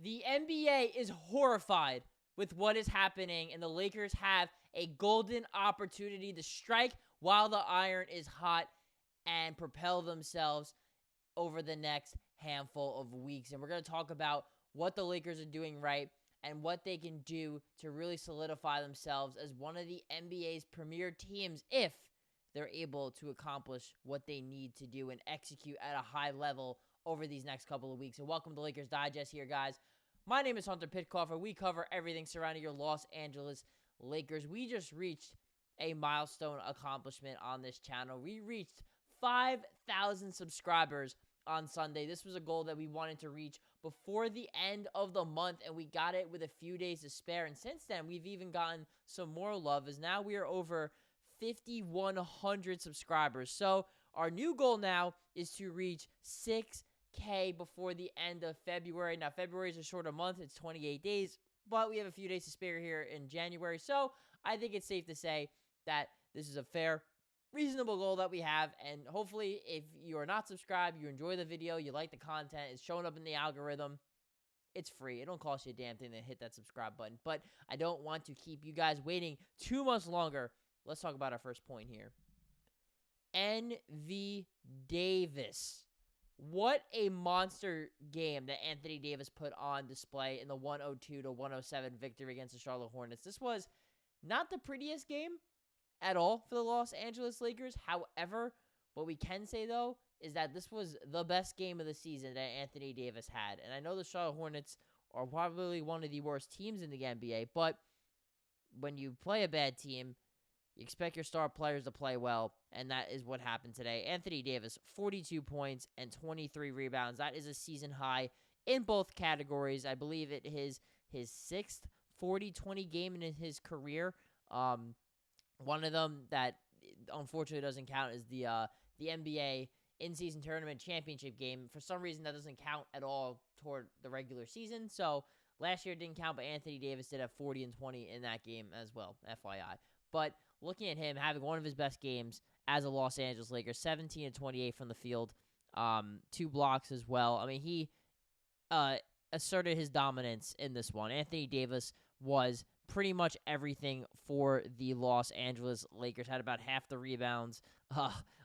The NBA is horrified with what is happening, and the Lakers have a golden opportunity to strike while the iron is hot and propel themselves over the next handful of weeks. And we're going to talk about what the Lakers are doing right and what they can do to really solidify themselves as one of the NBA's premier teams if they're able to accomplish what they need to do and execute at a high level over these next couple of weeks. And welcome to Lakers Digest here, guys. My name is Hunter Pitcoff, and we cover everything surrounding your Los Angeles Lakers. We just reached a milestone accomplishment on this channel. We reached 5,000 subscribers on Sunday. This was a goal that we wanted to reach before the end of the month, and we got it with a few days to spare. And since then, we've even gotten some more love, as now we are over 5,100 subscribers. So our new goal now is to reach 6K before the end of February. Now, February is a shorter month. It's 28 days, but we have a few days to spare here in January. So I think it's safe to say that this is a fair, reasonable goal that we have. And hopefully, if you are not subscribed, you enjoy the video, you like the content, it's showing up in the algorithm, it's free. It don't cost you a damn thing to hit that subscribe button. But I don't want to keep you guys waiting too much longer. Let's talk about our first point here. MVDavis. What a monster game that Anthony Davis put on display in the 102-107 victory against the Charlotte Hornets. This was not the prettiest game at all for the Los Angeles Lakers. However, what we can say, though, is that this was the best game of the season that Anthony Davis had. And I know the Charlotte Hornets are probably one of the worst teams in the NBA, but when you play a bad team, you expect your star players to play well, and that is what happened today. Anthony Davis, 42 points and 23 rebounds. That is a season high in both categories. I believe it is his sixth 40-20 game in his career. One of them that unfortunately doesn't count is the NBA in-season tournament championship game. For some reason, that doesn't count at all toward the regular season. So last year it didn't count, but Anthony Davis did have 40 and 20 in that game as well, FYI. But looking at him having one of his best games as a Los Angeles Lakers, 17 and 28 from the field, 2 blocks as well. I mean, he asserted his dominance in this one. Anthony Davis was pretty much everything for the Los Angeles Lakers. Had about half the rebounds,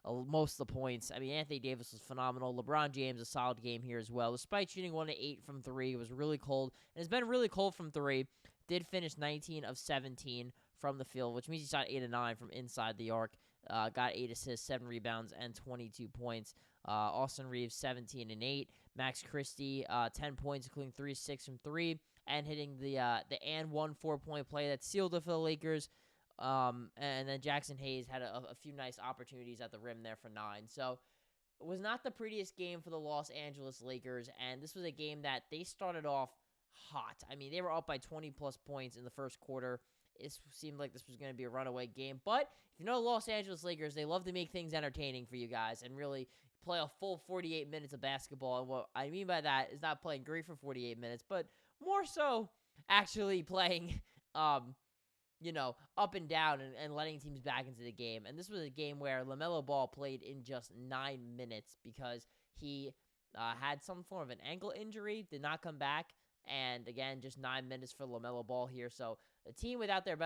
most of the points. I mean, Anthony Davis was phenomenal. LeBron James, a solid game here as well. Despite shooting 1 of 8 from 3, it was really cold. And it's been really cold from 3. Did finish 19 of 17 from the field, which means he shot 8 of 9 from inside the arc. Got 8 assists, 7 rebounds, and 22 points. Austin Reaves, 17 and 8. Max Christie, 10 points, including 3 6 from 3. And hitting the and 1 4-point play that sealed it for the Lakers. And then Jackson Hayes had a few nice opportunities at the rim there for 9. So it was not the prettiest game for the Los Angeles Lakers. And this was a game that they started off hot. I mean, they were up by 20-plus points in the first quarter. It seemed like this was going to be a runaway game. But if you know the Los Angeles Lakers, they love to make things entertaining for you guys and really play a full 48 minutes of basketball. And what I mean by that is not playing great for 48 minutes, but more so actually playing, up and down and letting teams back into the game. And this was a game where LaMelo Ball played in just 9 minutes because he had some form of an ankle injury, did not come back. And again, just 9 minutes for LaMelo Ball here. So a team without their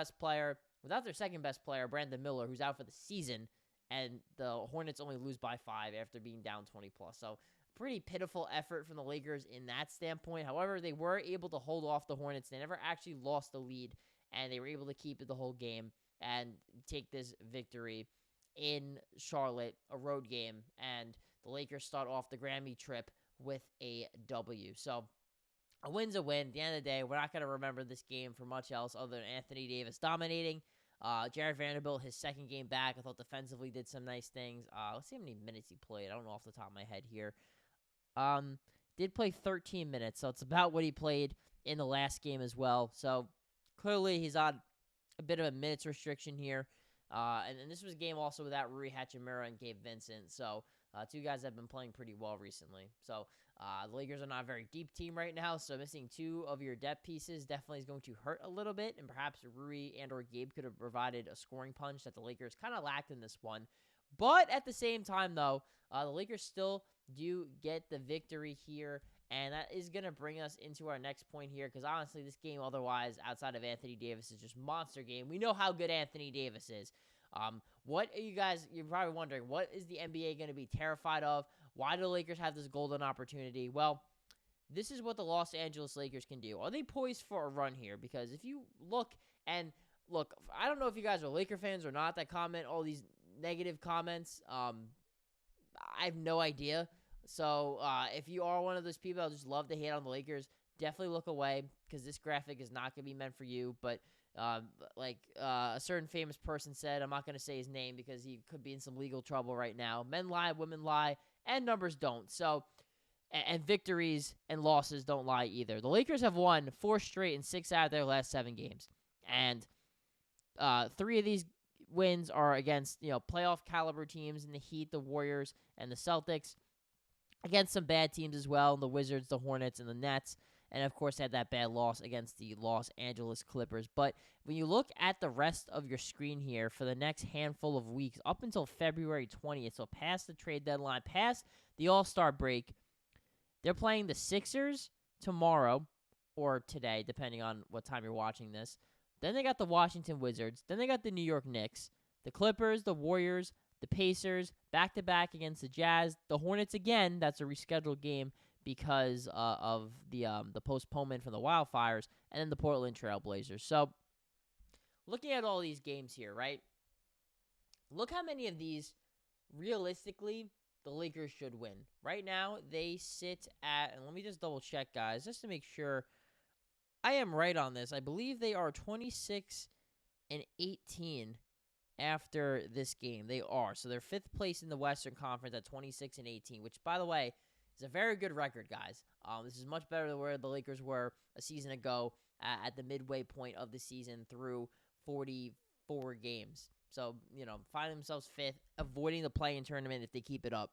second best player, Brandon Miller, who's out for the season, and the Hornets only lose by 5 after being down 20-plus. So pretty pitiful effort from the Lakers in that standpoint. However, they were able to hold off the Hornets. They never actually lost the lead, and they were able to keep it the whole game and take this victory in Charlotte, a road game. And the Lakers start off the Grammy trip with a W. So a win's a win. At the end of the day, we're not going to remember this game for much else other than Anthony Davis dominating. Jared Vanderbilt, his second game back, I thought defensively did some nice things. Let's see how many minutes he played. I don't know off the top of my head here. Did play 13 minutes, so it's about what he played in the last game as well. So clearly he's on a bit of a minutes restriction here. And this was a game also without Rui Hachimura and Gabe Vincent. So 2 guys that have been playing pretty well recently. So the Lakers are not a very deep team right now, so missing 2 of your depth pieces definitely is going to hurt a little bit, and perhaps Rui and or Gabe could have provided a scoring punch that the Lakers kind of lacked in this one. But at the same time, though, the Lakers still do get the victory here And that is going to bring us into our next point here, because honestly, this game otherwise, outside of Anthony Davis, is just monster game. We know how good Anthony Davis is. What are you guys, you're probably wondering, what is the NBA going to be terrified of? Why do the Lakers have this golden opportunity? Well, this is what the Los Angeles Lakers can do. Are they poised for a run here? Because if you look, I don't know if you guys are Laker fans or not that comment all these negative comments. I have no idea. So if you are one of those people that just love to hate on the Lakers, definitely look away, because this graphic is not going to be meant for you. But a certain famous person said, I'm not going to say his name because he could be in some legal trouble right now. Men lie, women lie, and numbers don't. So, and victories and losses don't lie either. The Lakers have won 4 straight and 6 out of their last 7 games. And 3 of these wins are against, playoff caliber teams in the Heat, the Warriors, and the Celtics. Against some bad teams as well, the Wizards, the Hornets, and the Nets. And, of course, had that bad loss against the Los Angeles Clippers. But when you look at the rest of your screen here for the next handful of weeks, up until February 20th, so past the trade deadline, past the All-Star break, they're playing the Sixers tomorrow, or today, depending on what time you're watching this. Then they got the Washington Wizards. Then they got the New York Knicks, the Clippers, the Warriors, the Pacers, back-to-back against the Jazz, the Hornets again. That's a rescheduled game because of the postponement from the wildfires, and then the Portland Trail Blazers. So, looking at all these games here, right? Look how many of these, realistically, the Lakers should win. Right now, they sit at, and let me just double check, guys, just to make sure I am right on this. I believe they are 26-18 after this game. They are. So they're 5th place in the Western Conference at 26-18, which, by the way, is a very good record, guys. This is much better than where the Lakers were a season ago at the midway point of the season through 44 games. So, find themselves 5th, avoiding the play-in tournament if they keep it up.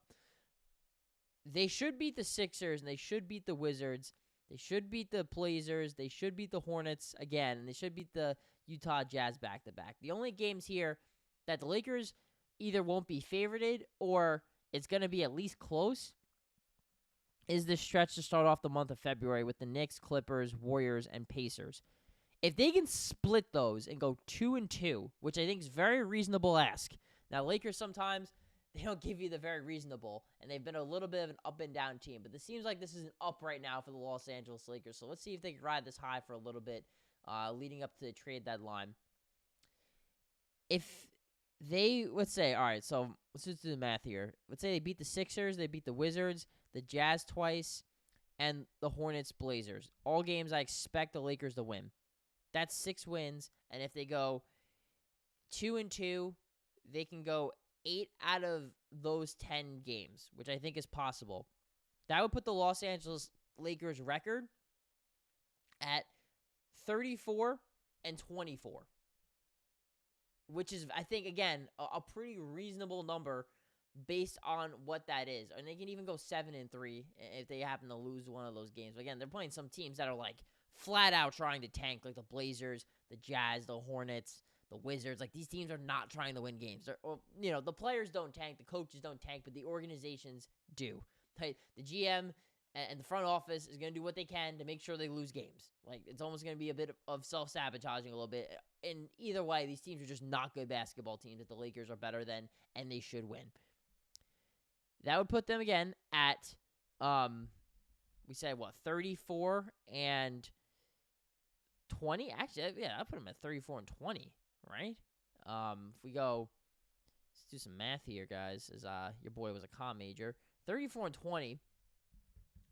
They should beat the Sixers, and they should beat the Wizards. They should beat the Blazers. They should beat the Hornets again, and they should beat the Utah Jazz back-to-back. The only games here that the Lakers either won't be favorited or it's going to be at least close is this stretch to start off the month of February with the Knicks, Clippers, Warriors, and Pacers. If they can split those and go 2-2, which I think is very reasonable ask. Now, Lakers sometimes, they don't give you the very reasonable, and they've been a little bit of an up-and-down team. But this seems like this is an up right now for the Los Angeles Lakers. So let's see if they can ride this high for a little bit leading up to the trade deadline. If they, let's say, all right, so let's just do the math here. Let's say they beat the Sixers, they beat the Wizards, the Jazz twice, and the Hornets, Blazers. All games I expect the Lakers to win. That's 6 wins, and if they go 2-2, they can go 8 out of those 10 games, which I think is possible. That would put the Los Angeles Lakers record at 34-24, which is, I think, again, a pretty reasonable number based on what that is. And they can even go 7-3 if they happen to lose one of those games. But again, they're playing some teams that are like flat out trying to tank, like the Blazers, the Jazz, the Hornets, the Wizards. Like, these teams are not trying to win games. The players don't tank, the coaches don't tank, but the organizations do. The GM and the front office is going to do what they can to make sure they lose games. Like, it's almost going to be a bit of self-sabotaging a little bit. And either way, these teams are just not good basketball teams that the Lakers are better than, and they should win. That would put them again at, we said, 34-20? Actually, yeah, I'll put them at 34-20, right? If we go, let's do some math here, guys, as your boy was a comm major. 34-20,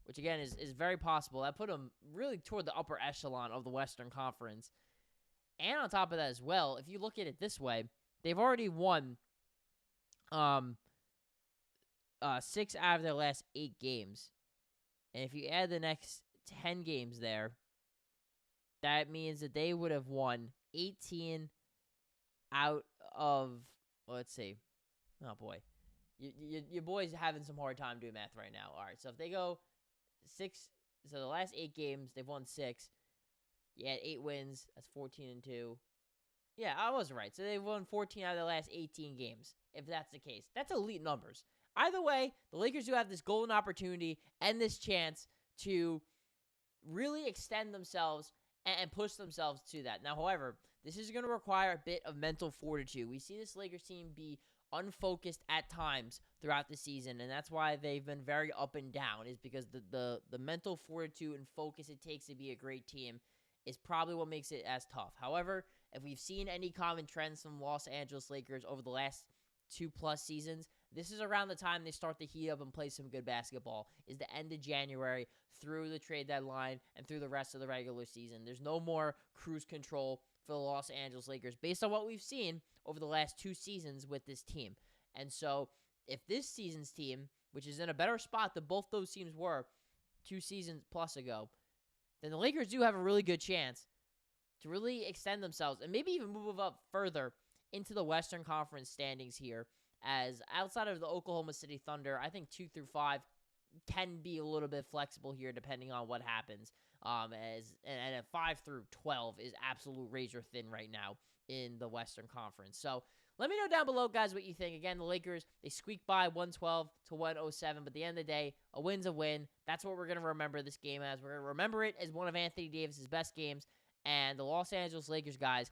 which again is very possible. That put them really toward the upper echelon of the Western Conference. And on top of that as well, if you look at it this way, they've already won 6 out of their last 8 games. And if you add the next 10 games there, that means that they would have won 18 out of, let's see. Oh, boy. Your boy's having some hard time doing math right now. All right, so if they go 6, so the last 8 games, they've won 6. You add 8 wins, that's 14-2. Yeah, I was right. So they've won 14 out of the last 18 games, if that's the case. That's elite numbers. Either way, the Lakers do have this golden opportunity and this chance to really extend themselves and push themselves to that. Now, however, this is going to require a bit of mental fortitude. We see this Lakers team be unfocused at times throughout the season, and that's why they've been very up and down, is because the mental fortitude and focus it takes to be a great team is probably what makes it as tough. However, if we've seen any common trends from Los Angeles Lakers over the last 2+ seasons, this is around the time they start to heat up and play some good basketball, is the end of January through the trade deadline and through the rest of the regular season. There's no more cruise control for the Los Angeles Lakers based on what we've seen over the last 2 seasons with this team. And so if this season's team, which is in a better spot than both those teams were 2 seasons plus ago, then the Lakers do have a really good chance to really extend themselves and maybe even move up further into the Western Conference standings here, as outside of the Oklahoma City Thunder, I think 2 through 5 can be a little bit flexible here depending on what happens. And 5 through 12 is absolute razor thin right now in the Western Conference. So let me know down below, guys, what you think. Again, the Lakers, they squeaked by 112 to 107, but at the end of the day, a win's a win. That's what we're going to remember this game as. We're going to remember it as one of Anthony Davis's best games, and the Los Angeles Lakers, guys,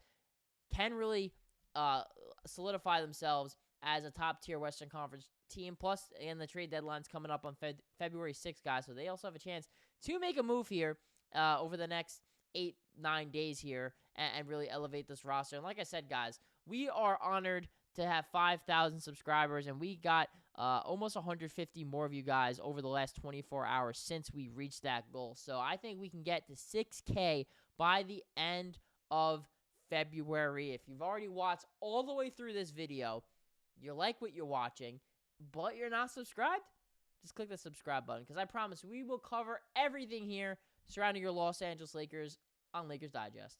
can really solidify themselves as a top-tier Western Conference team. Plus, and the trade deadline's coming up on February 6th, guys, so they also have a chance to make a move here over the next 8-9 days here and really elevate this roster. And like I said, guys, we are honored to have 5,000 subscribers, and we got almost 150 more of you guys over the last 24 hours since we reached that goal. So I think we can get to 6K by the end of February. If you've already watched all the way through this video, you like what you're watching, but you're not subscribed, just click the subscribe button, because I promise we will cover everything here surrounding your Los Angeles Lakers on Lakers Digest.